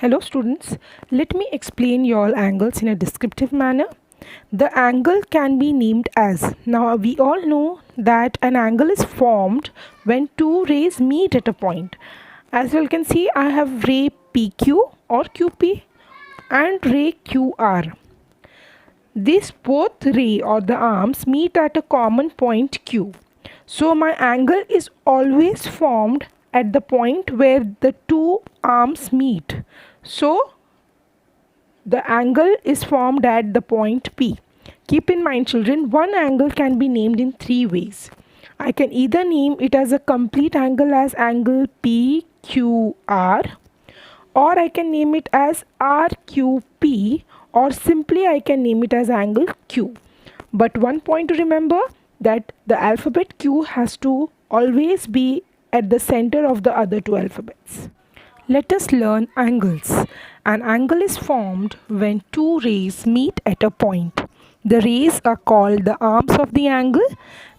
Hello students, let me explain y'all angles in a descriptive manner. The angle can be named as, now we all know that an angle is formed when two rays meet at a point. As you can see, I have ray PQ or QP and ray QR. These both ray or the arms meet at a common point Q. So my angle is always formed at the point where the two arms meet. So the angle is formed at the point P. Keep in mind children, one angle can be named in three ways. I can either name it as a complete angle as angle PQR, or I can name it as RQP, or simply I can name it as angle Q. But one point to remember, that the alphabet Q has to always be at the center of the other two alphabets. Let us learn angles. An angle is formed when two rays meet at a point. The rays are called the arms of the angle.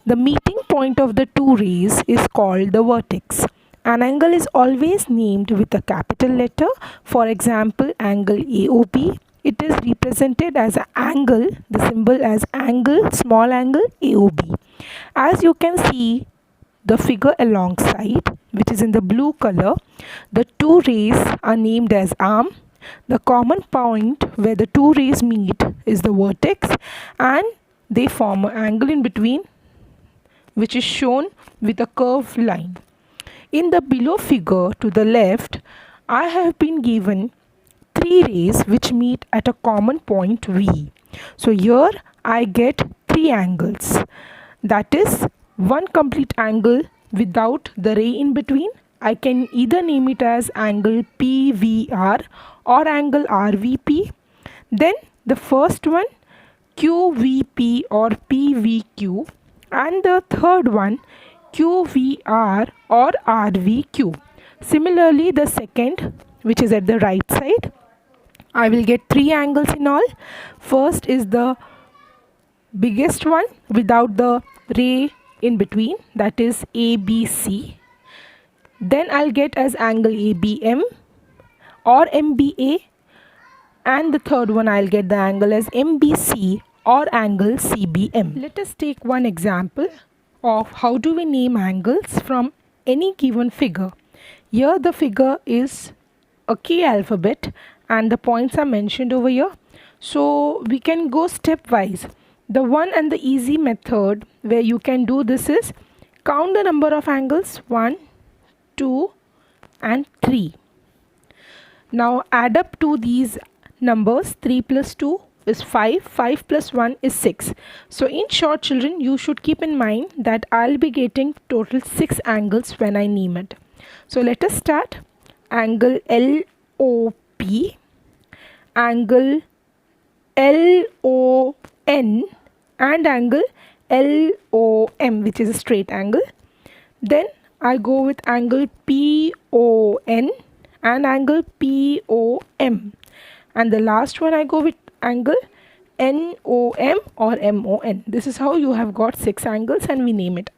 The meeting point of the two rays is called the vertex. An angle is always named with a capital letter. For example, angle AOB. It is represented as an angle, the symbol as angle, small angle AOB. As you can see the figure alongside, which is in the blue color, the two rays are named as arm. The common point where the two rays meet is the vertex, and they form an angle in between, which is shown with a curved line. In the below figure to the left, I have been given three rays which meet at a common point V. So here I get three angles. That is one complete angle without the ray in between. I can either name it as angle PVR or angle RVP. Then the first one QVP or PVQ, and the third one QVR or RVQ. Similarly, the second, which is at the right side, I will get three angles in all. First is the biggest one without the ray in between, that is ABC. Then I'll get as angle ABM or MBA, and the third one I'll get the angle as MBC or angle CBM. Let us take one example of how do we name angles from any given figure. Here the figure is a key alphabet and the points are mentioned over here. So we can go stepwise. The one and the easy method where you can do this is count the number of angles 1, 2 and 3. Now add up to these numbers. 3 plus 2 is 5, 5 plus 1 is 6. So in short children, you should keep in mind that I'll be getting total 6 angles when I name it. So let us start. Angle LOP, angle LON and angle LOM, which is a straight angle. Then I go with angle PON and angle POM, and the last one I go with angle NOM or MON. This is how you have got 6 angles and we name it.